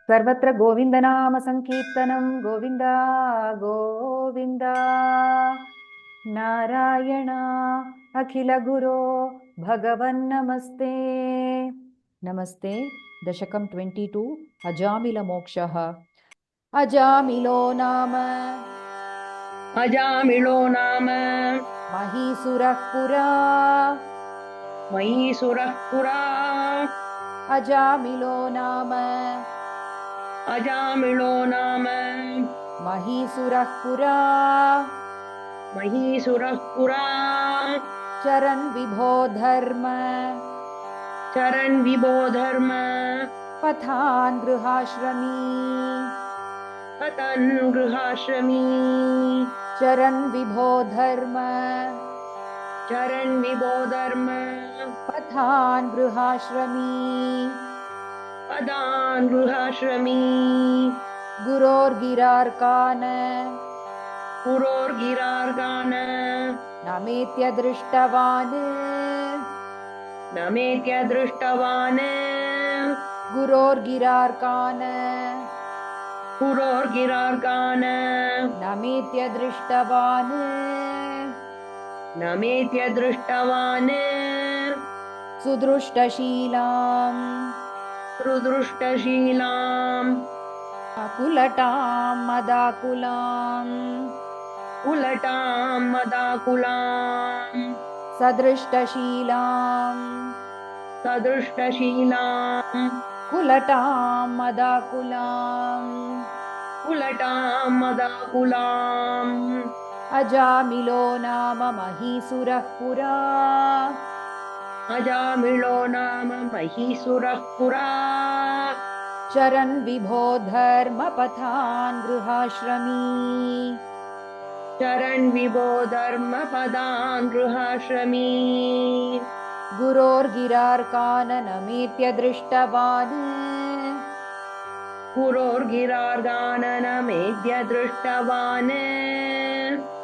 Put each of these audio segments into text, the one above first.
सर्वत्र गोविन्दनाम संकीर्तनं गोविन्द गोविन्द नारायण अखिलगुरो भगवन्नमस्ते नमस्ते दशकं 22 अजामिलमोक्षः अजामिलो नाम महीसुरः पुरा अजामिलो नाम महीसुरः पुरा चरन् विभो धर्म पथान् गृहाश्रमी चरन् विभो धर्म पथान् गृहाश्रमी गुरोर्गिरार्कान् नमेत्य दृष्टवान् गुरोर्गिरार्कान् नमेत्य दृष्टवान् सुदृष्टशीलाम् कुलटां मदाकुलां सदृष्टशीलां कुलटां मदाकुलां अजामिलो नाम महीसुरः पुरा चरन् विभो धर्मपथान् गृहाश्रमी गुरोर्गिरार्कान् नमेत्य दृष्टवान्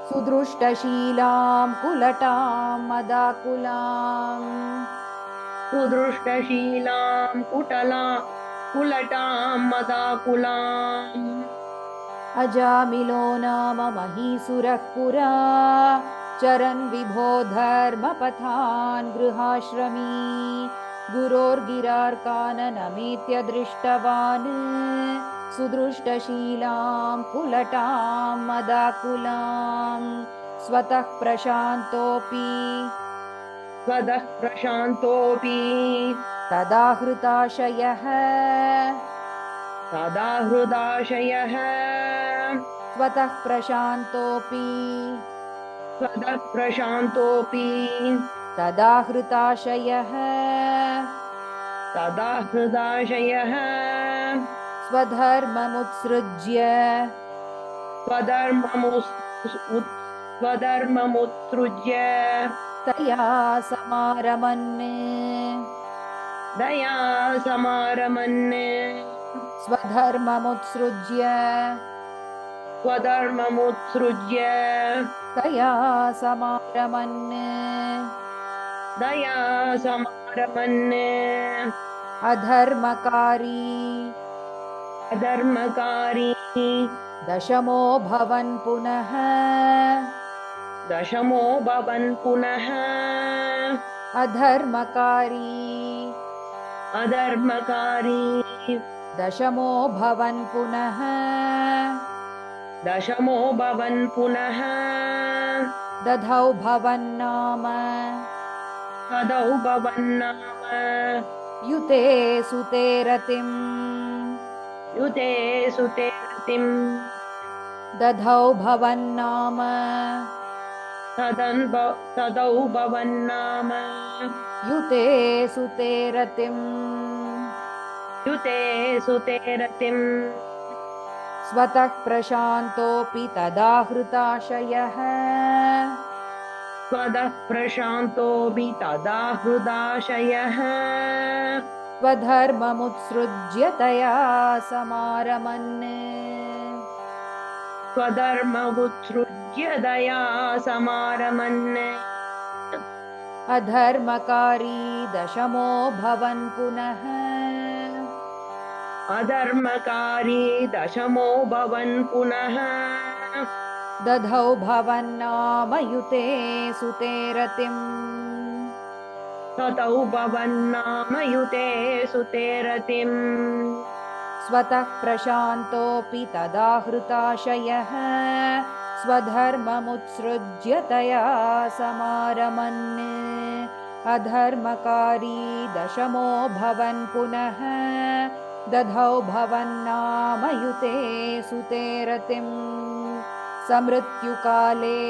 सुदृष्टशीलां कुलटां मदाकुलां अजामिलो नाम महीसुरः पुरा चरन् विभो धर्मपथान् गृहाश्रमी गुरोर्गिरार्कान् नमेत्य दृष्टवान् सुदृष्टशीलां कुलटां मदाकुलां स्वतः प्रशान्तोऽपि तदा हृताशयः स्वतः प्रशान्तोऽपि तदा हृताशयः स्वधर्ममुत्सृज्य तया समारमन् स्वधर्ममुत्सृज्य तया समारमन् अधर्मकारी दशमो भवन् पुनः अधर्मकारी दशमो भवन् पुनः दधौ भवन्नाम युते सुते रतिम् दधौ भवन्नाम युते सुते रतिम् स्वतः प्रशान्तोऽपि तदा हृताशयः स्वधर्ममुत्सृज्य तया समारमन् अधर्मकारी दशमो भवन् पुनः अधर्मकारी दशमो भवन् पुनः दधौ भवन्नामयुते सुते रतिम् ततौ भवन्नामयुते सुते रतिम् स्वतः प्रशान्तोऽपि तदा हृताशयः स्वधर्ममुत्सृज्य तया समारमन् अधर्मकारी दशमो भवन् पुनः दधौ भवन्नामयुते सुते रतिम् समृत्युकाले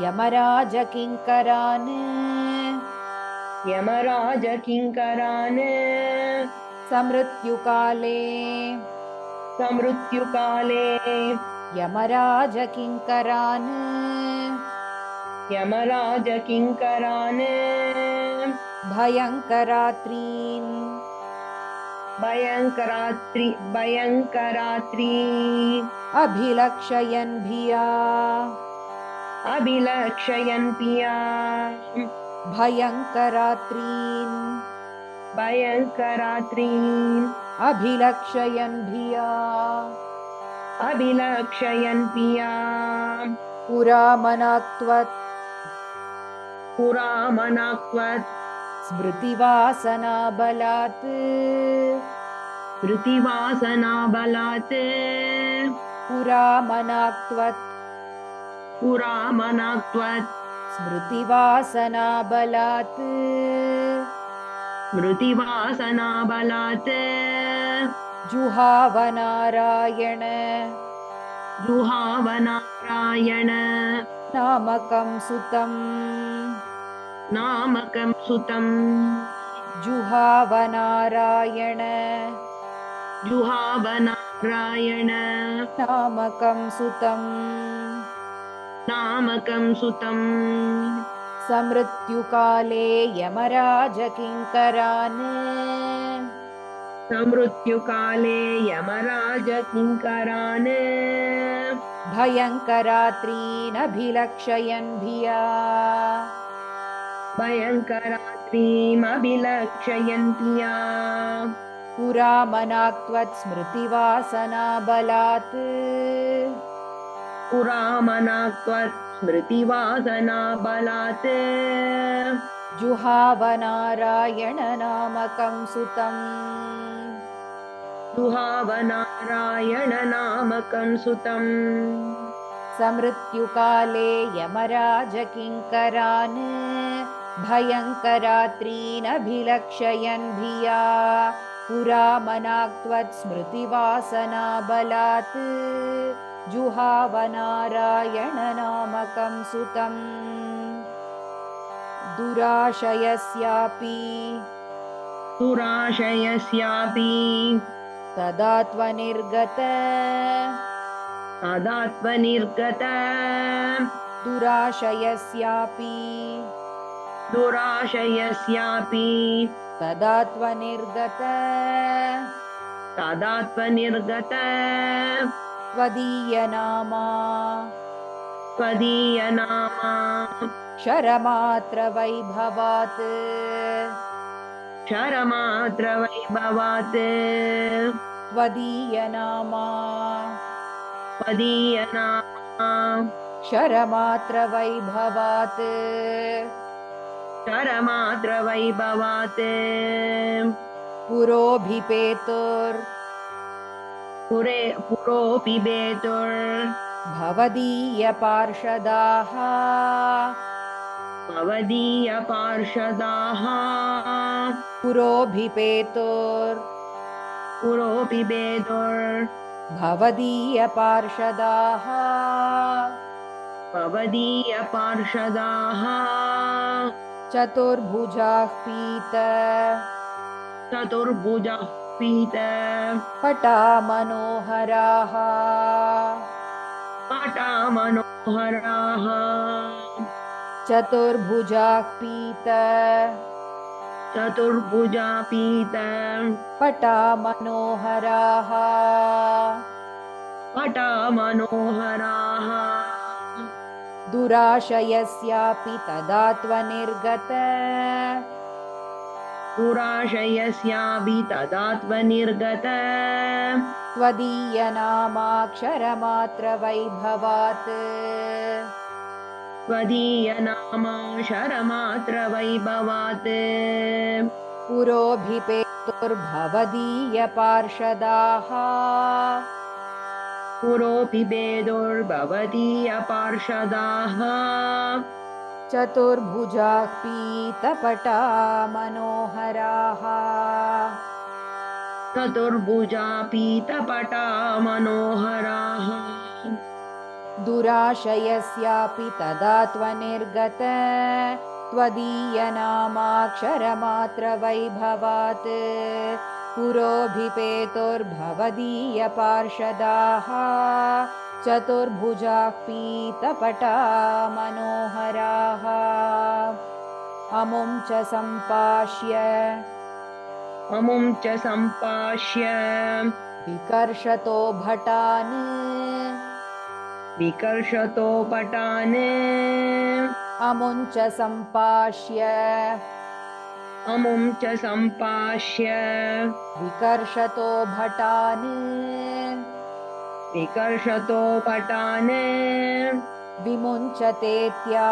यमराजकिङ्करान् यमराजकिङ्करान् समृत्युकाले यमराजकिङ्करान् भयङ्करात्रीन् भयङ्करात्री अभिलक्षयन् भिया भयङ्करात्रीन् अभिलक्षयन् भिया पुरामनाक्त्वत् स्मृतिवासनाबलात् पुरामनाक्त्वत् स्मृतिवासनाबलात् जुहावनारायण नामकं सुतम् जुहावनारायण नामकं सुतम् समृत्युकाले यमराजकिङ्करान् भयङ्करात्रीनभिलक्षयन् भिया पुरामनाक्त्वत् स्मृतिवासनाबलात् जुहावनारायण नामकं सुतम् समृत्युकाले यमराजकिङ्करान् भयङ्करात्रीनभिलक्षयन् भिया पुरामनाक्त्वत् स्मृतिवासनाबलात् जुहावनारायण नामकं सुतम् दुराशयस्यापि तदा त्वनिर्गत दुराशयस्यापि तदा त्वनिर्गत त्वदीयनामा क्षरमात्रवैभवात् त्वदीयनामा क्षरमात्रवैभवात् भवदीयपार्षदाः भवदीयपार्षदाः चतुर्भुजाः पीत पटामनोहराः चतुर्भुजाः पीत पटामनोहराः दुराशयस्यापि तदा त्वनिर्गत दुराशयस्यापि तदात्मनिर्गत त्वदीयनामाक्षरमात्रवैभवात् त्वदीयनामाक्षरमात्रवैभवात् पुरोऽभिपेतुर्भवदीयपार्षदाः पुरोऽपि भेदोर्भवदीयपार्षदाः चतुर्भुजाः पीतपटा मनोहराः चतुर्भुजा पीतपटा मनोहराः दुराशयस्यापि तदा त्वनिर्गत त्वदीयनामाक्षरमात्रवैभवात् पुरोऽभिपेतुर्भवदीयपार्षदाः चतुर्भुजाः पीतपटा मनोहराः अमुं च सम्पाश्य विकर्षतो भटान् अमुं च सम्पाश्य विकर्षतो भटान् विमुञ्चतेत्या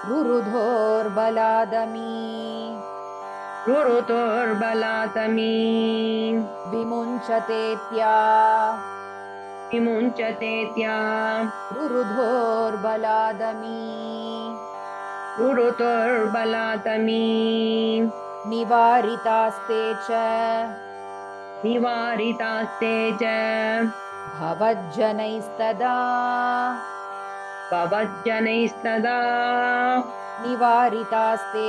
रुरुतोर्बलादमी विमुञ्चतेत्या रुरुतोर्बलादमी निवारितास्ते च भवज्जनैस्तदा निवारितास्ते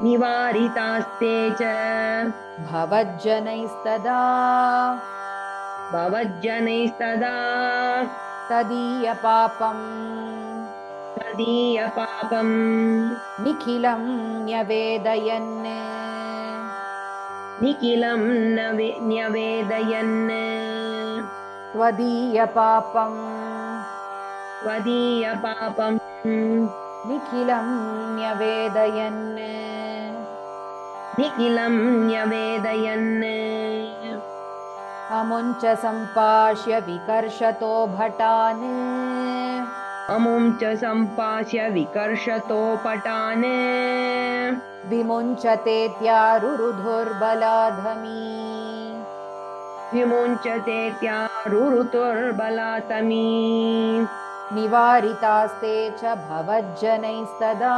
निवारितास्ते च भवज्जनैस्तदा तदीयपापम् निखिलं न्यवेदयन् त्वदीयपापम् निखिलं न्यवेदयन् अमुञ्च सम्पाश्य विकर्षतो भटान् विमुञ्चतेत्यारुरुतुर्बलातमी निवारितास्ते च भवज्जनैस्तदा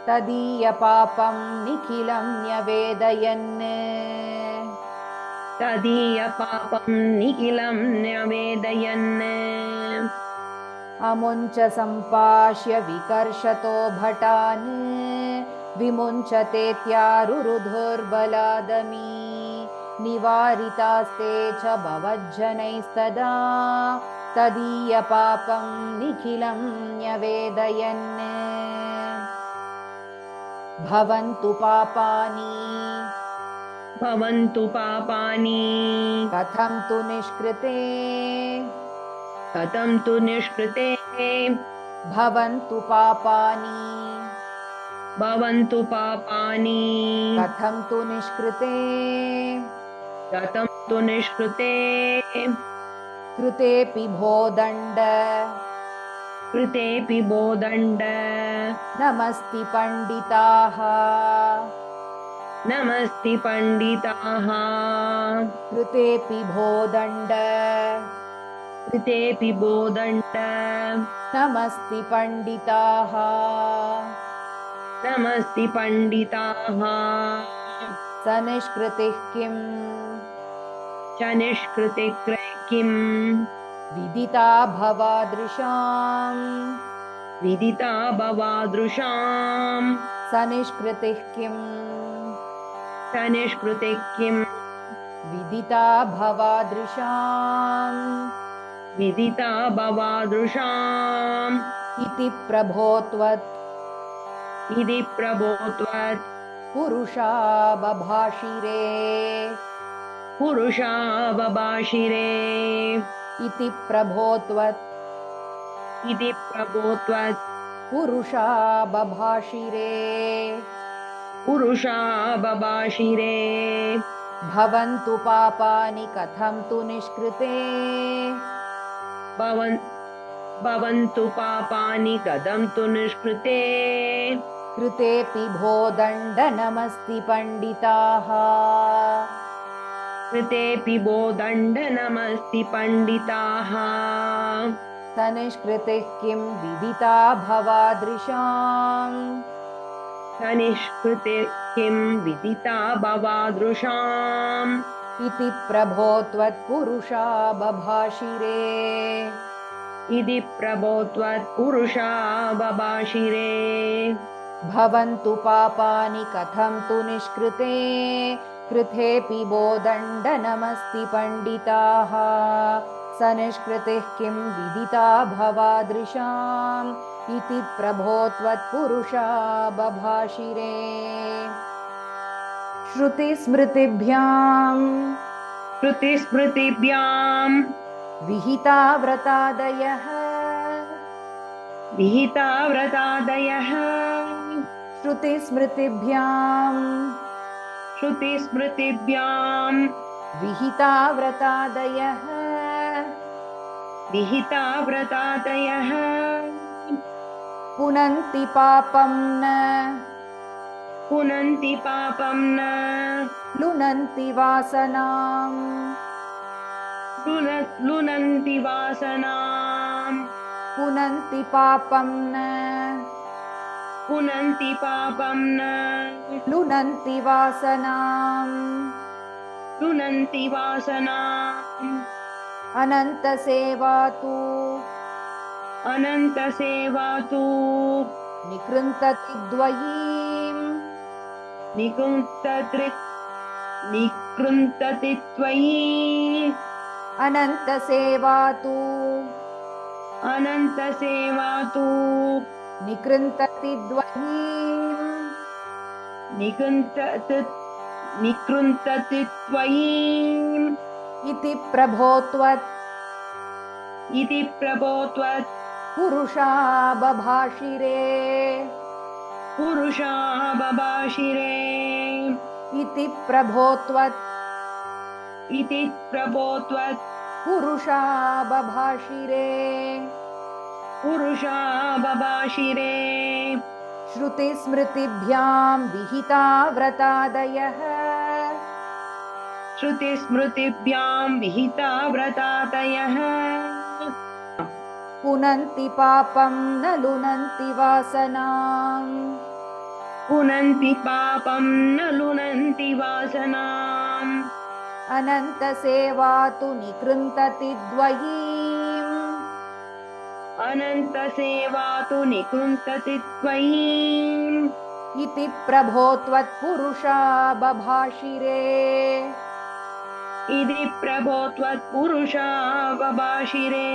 तदीयपापं निखिलं न्यवेदयन् अमुञ्च सम्पाश्य विकर्षतो भटान् विमुञ्चतेत्यारुरुधुर्बलादमी निवारितास्ते च भवज्जनैस्तदा तदीयपापं निखिलं न्यवेदयन् भवन्तु पापानि कथं तु निष्कृते भवन्तु पापानि कथं तु निष्कृते कृतेऽपि भोदण्ड नमस्ति पण्डिताः कृतेऽपि भोदण्ड नमस्ति पण्डिताः सनिष्कृतिः किम् विदिता भवादृशाम् सनिष्कृतिः किम् विदिता भवादृशाम् इति प्रभो इति प्रभोत्वत् पुरुषा बभाषिरे पुरुषा बभाषिरे इति प्रभोत्वत् इति प्रभोत्वत् पुरुषा बभाषिरे पुरुषा बभाषिरे भवन्तु पापानि कथं तु निष्कृते भवन्तु पापानि कथं तु निष्कृते कृतेऽपि भो दण्डनमस्ति पण्डिताः कृतेऽपि वो दण्डनमस्ति पण्डिताः स निष्कृतिः किं विदिता भवादृशाम् स निष्कृते किं विदिता भवादृशाम् इति प्रभो त्वत्पुरुषा बभाषिरे इति प्रभोत्वत् पुरुषा बभाषिरे भवन्तु पापानि कथं तु निष्कृते कृतेऽपि वो दण्डनमस्ति पण्डिताः स निष्कृतिः किं विदिता भवादृशाम् इति प्रभो त्वत्पुरुषा बभाषिरे श्रुतिस्मृतिभ्याम् श्रुतिस्मृतिभ्याम् विहिता व्रतादयः विहिता व्रतादयः श्रुतिस्मृतिभ्याम् श्रुतिस्मृतिभ्याम् विहिता व्रतादयः विहिता व्रतादयः पुनन्ति पापं न पुनन्ति पापं न लुनन्ति वासनाम् लुनन्ति वासनाम् पुनन्ति पापं न पुनन्ति पापं न लुनन्ति वासनाम् लुनन्ति वासनाम् अनन्तसेवा तु अनन्तसेवा तु निकृन्तति द्वयीम् निकृन्तति त्वयि अनन्तसेवा तु अनन्तसेवा तु निकृन्तति द्वयीम् निकृन्तति त्वयि इति प्रभो त्वत् इति प्रभोत्वत् पुरुषा बभाषिरे पुरुषा बभाषिरे इति प्रभो त्वत् इति प्रभोत्वत् पुरुषा बभाषिरे पुरुषा बभाषिरे श्रुतिस्मृतिभ्यां विहिता व्रतादयः श्रुतिस्मृतिभ्यां विहिता व्रतादयः पुनन्ति पापं न लुनन्ति वासनाम् पुनन्ति पापं न लुनन्ति वासनाम् अनन्तसेवा तु निकृन्तति द्वयीम् अनन्तसेवा तु निकृन्तति त्वयि इति प्रभो त्वत्पुरुषा बभाषिरे इति प्रभोत्वत्पुरुषा बभाषिरे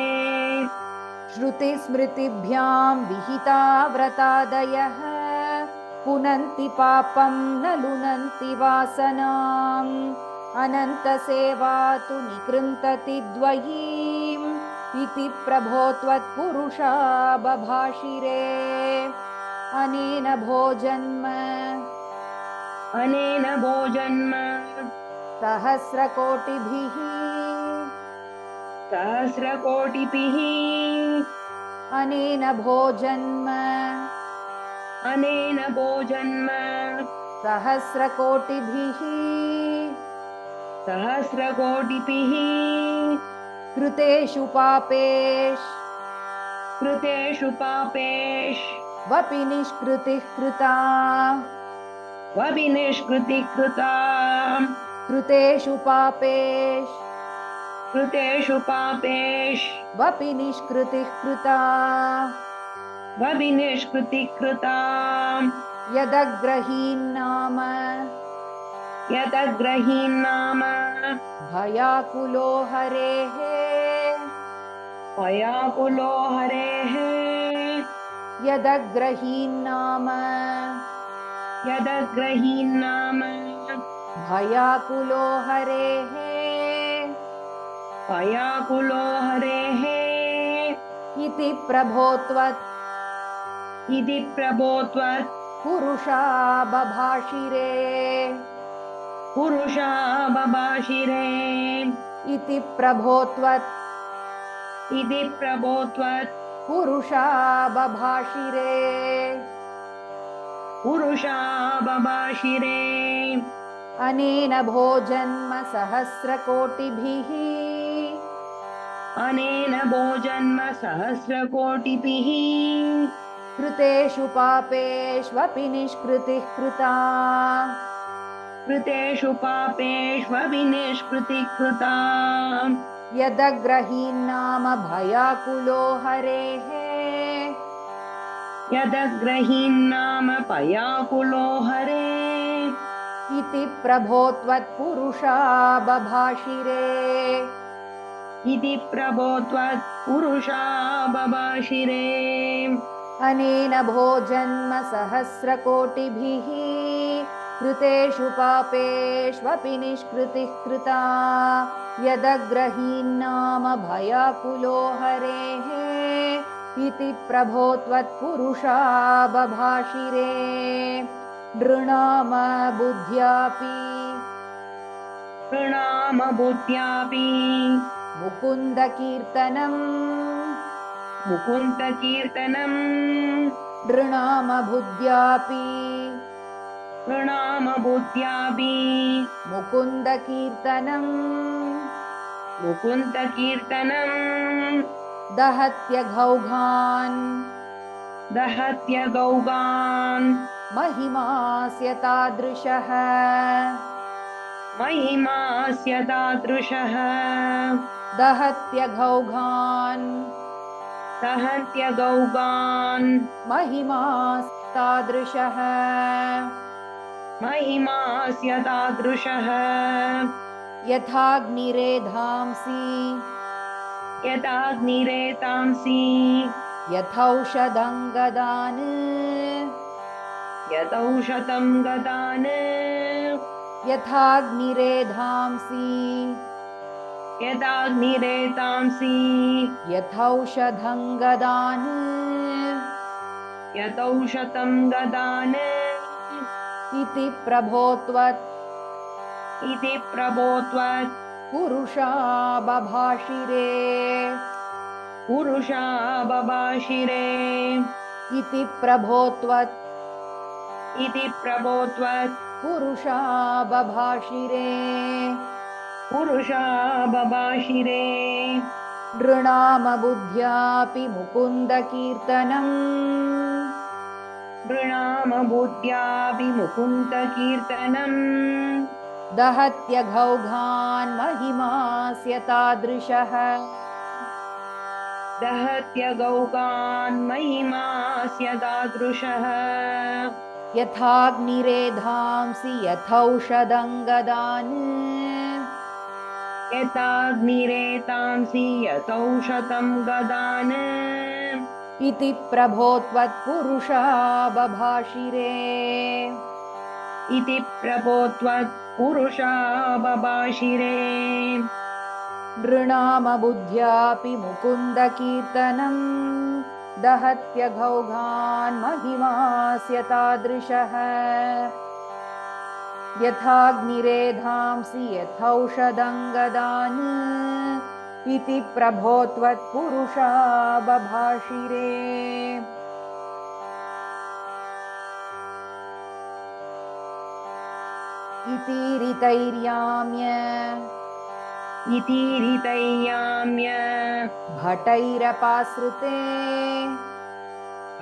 श्रुतिस्मृतिभ्यां विहिता व्रतादयः पुनन्ति पापं न लुनन्ति वासनाम् अनन्तसेवा तु निकृन्तति द्वयीम् इति प्रभो त्वत्पुरुषा बभाषिरे अनेन भोजन्म सहस्रकोटिभिः सहस्रकोटिभिः अनेन भोजन्म सहस्रकोटिभिः कृतेषु पापेष् वपि निष्कृतिः कृता वभिनिष्कृतिः कृता कृतेषु पापेष् वपि निष्कृतिः कृता वभिनिष्कृतिः कृता यदग्रहीन्नाम यदग्रहीन्नाम भयाकुलो हरेः भयाकुलो हरेः यदग्रहीन्नाम यदग्रहीन्नाम भयाकुलो हरेः भयाकुलो हरेः इति प्रभोत्वत् इति प्रभोत्वत् पुरुषा बभाषिरे पुरुषा बभाषिरे इति प्रभोत्वत् इति प्रभोत्वत् पुरुषा बभाषिरे पुरुषा बभाषिरे अनेन भोजन्म सहस्रकोटिभिः अनेन भोजन्म सहस्रकोटिभिः कृतेषु पापेष्वपि निष्कृतिः कृता कृतेषु पापेष्वपि निष्कृतिः कृता यदग्रहीन्नाम भयाकुलो हरेः यदग्रहीन्नाम भयाकुलो हरे इति प्रभोत्वत्पुरुषा बभाषिरे इति प्रभोत्वत् पुरुषा बभाषिरे अनेन भोजन्म सहस्रकोटिभिः कृतेषु पापेष्वपि निष्कृतिः कृता यदग्रहीन्नाम भयाकुलो हरेः इति प्रभोत्वत्पुरुषा बभाषिरे नृणाम बुद्ध्यापि प्रणाम बुद्ध्यापि मुकुन्दकीर्तनम् मुकुन्दकीर्तनम् नृणाम बुद्ध्यापि प्रणाम बुद्ध्यापि मुकुन्दकीर्तनम् मुकुन्दकीर्तनम् दहत्यघौघान् दहत्य गौगान् महिमास्य तादृशः महिमास्य तादृशः दहत्यघौघान् दहत्य गौगान् महिमास्य तादृशः महिमास्य तादृशः यथाग्निरेधांसि यदाग्निरेतांसि यथौषधं गदान् यदौषधं गदान् यथाग्निरेधांसि यदाग्निरेतांसि यथौषधं गदान् यदौषधं गदान् इति प्रभोत्वत् इति प्रभोत्वत् पुरुषा बभाषिरे पुरुषा बभाषिरे इति प्रभोत्वत् इति प्रभोत्वत् पुरुषा बभाषिरे पुरुषा बभाषिरे नृणाम बुद्ध्यापि मुकुन्दकीर्तनम् नृणाम बुद्ध्यापि मुकुन्दकीर्तनम् दहत्यघौघान् महिमास्य तादृशः दहत्य गौगान् महिमास्य तादृशः यथाग्निरेधांसि यथौषधं गदान् यथाग्निरेतांसि यथौषधं गदान् इति प्रभोत्वत्पुरुषा बभाषिरे इति प्रभोत्वत् पुरुषा बभाषिरे नृणाम बुद्ध्यापि मुकुन्दकीर्तनम् दहत्यघौघान् महिमास्य तादृशः यथाग्निरेधांसि यथौषधं गदान् इति प्रभोत्वत्पुरुषा बभाषिरे इतीरितैर्याम्य इतीरितैयाम्य भटैरपाश्रुते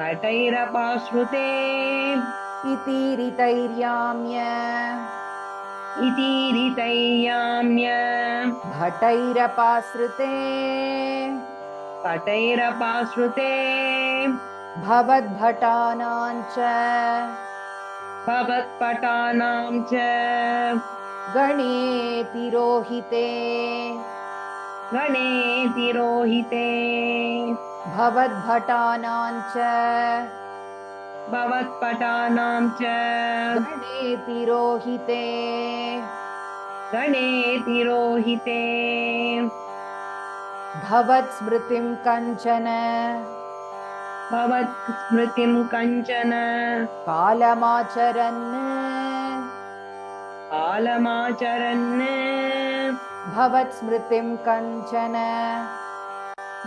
भटैरपाश्रुते इतीरितैर्याम्य इतीरितैयाम्य भटैरपाश्रुते भटैरपाश्रुते भवद्भटानां च भवत्पटानां च गणे तिरोहिते गणेति रोहिते भवद्भटानां च भवत्पटानां च गणेति रोहिते गणेति रोहिते भवत्स्मृतिं कञ्चन भवत्स्मृतिं कञ्चन कालमाचरन् कालमाचरन् भवत्स्मृतिं कञ्चन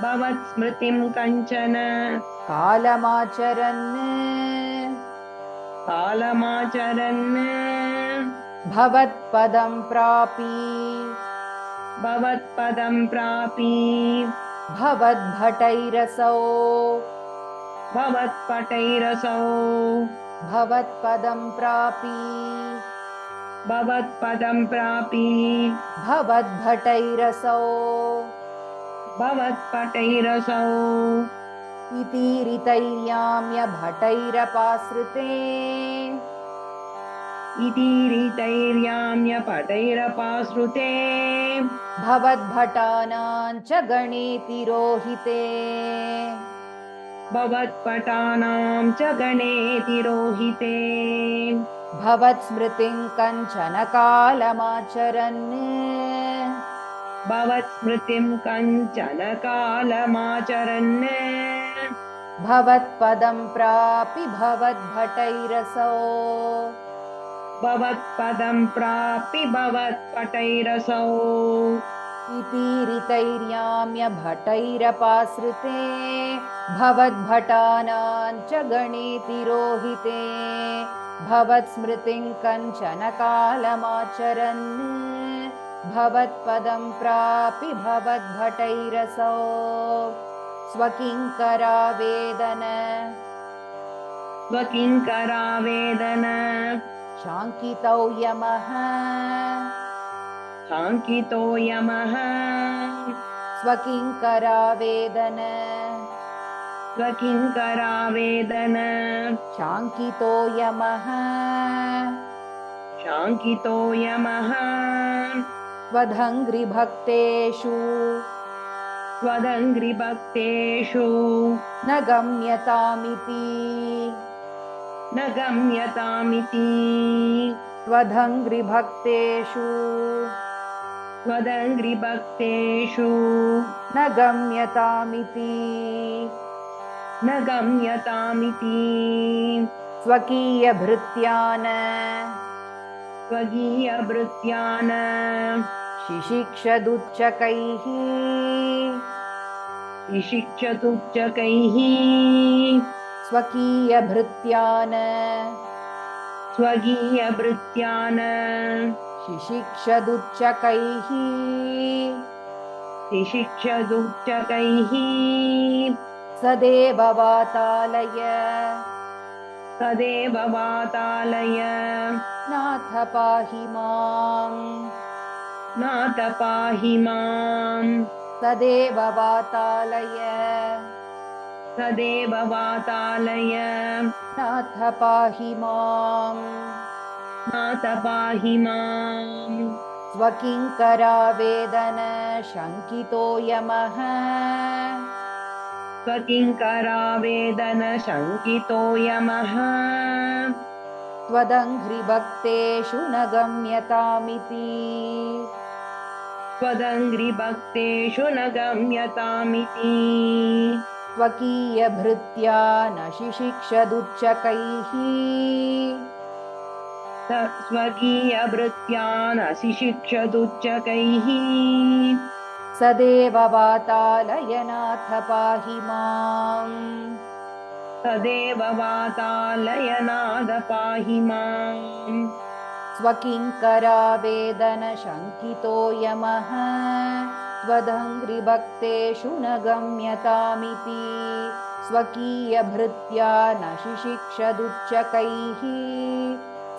भवत्स्मृतिं कञ्चन कालमाचरन् कालमाचरन् भवत्पदं प्रापि भवत्पदं प्रापि भवद्भटैरसौ भवत्पटैरसौ भवत्पदं प्रापि भवत्पदं प्रापि भवद्भटैरसौ भवत्पटैरसौ इति ऋतैर्याम्य भटैरपाश्रिते इति रीतैर्याम्यपटैरपाश्रुते भवद्भटानां च गणेति रोहिते भवत्पटानां च गणेति रोहिते भवत्स्मृतिं कञ्चन कालमाचरन् भवत्स्मृतिं कञ्चन कालमाचरन् भवत्पदं प्रापि भवद्भटैरसौ भवत्पदं प्रापि भवत्पटैरसौ इति ऋतैर्याम्य भटैरपाश्रिते भवद्भटानां च गणेति रोहिते भवत्स्मृतिं कञ्चन कालमाचरन् भवत्पदं प्रापि भवद्भटैरसौ स्वकिङ्करावेदन स्वकिङ्करावेदन शाङ्कितौ यमः शाङ्कितो यमः स्वकिङ्करावेदन स्वकिङ्करावेदन शाङ्कितो यमः शाङ्कितो यमः त्वदङ्घ्रिभक्तेषु त्वदङ्घ्रिभक्तेषु न गम्यतामिति न गम्यतामिति त्वदङ्घ्रिभक्तेषु त्वदङ्घ्रिभक्तेषु न गम्यतामिति न गम्यतामिति स्वकीयभृत्यान् स्वकीयभृत्यान् शिशिक्षदुच्चकैः विशिक्षतुच्चकैः स्वकीयभृत्यान् स्वकीयभृत्यान् शिशिक्षदुच्चकैः विशिक्षतुच्चकैः सदेव वातालय तदेव वातालय नाथ पाहि माम् नाथ पाहि माम् सदेव वातालय तदेव वातालय नाथ पाहि माम् नाथ पाहि माम् स्वकिङ्करावेदन शङ्कितो यमः स्वकिङ्करावेदन शङ्कितो यमः त्वदङ्घ्रिभक्तेषु न गम्यतामिति त्वदङ्घ्रिभक्तेषु न गम्यतामिति स्वकीयभृत्या न शिशिक्षदुच्चकैः स्वकीयभृत्यान् अशिशिक्षदुच्चकैः सदेव वातालय नाथ पाहि माम् तदेव वातालय नाथ पाहि माम् स्वकिङ्करावेदन शङ्कितो यमः त्वदङ्घ्रिभक्तेषु न गम्यतामिति स्वकीयभृत्या न शिशिक्षदुच्चकैः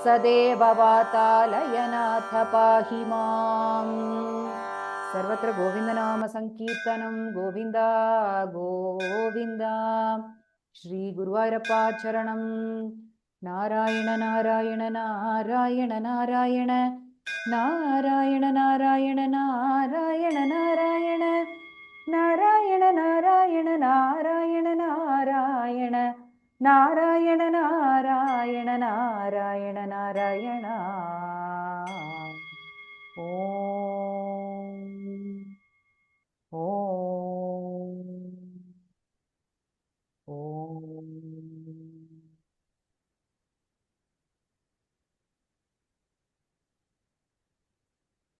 सदेव वातालय नाथ पाहि माम् सर्वत्र गोविन्दनाम संकीर्तनं गोविन्द गोविन्द श्री गुरुवायूरप्पाचरणं नारायण नारायण नारायण नारायण ನಾರಾಯಣ ನಾರಾಯಣ ನಾರಾಯಣ ನಾರಾಯಣ ನಾರಾಯಣ ನಾರಾಯಣ ನಾರಾಯಣ ನಾರಾಯಣ ನಾರಾಯಣ ನಾರಾಯಣ ನಾರಾಯಣ ನಾರಾಯಣ. ಓಂ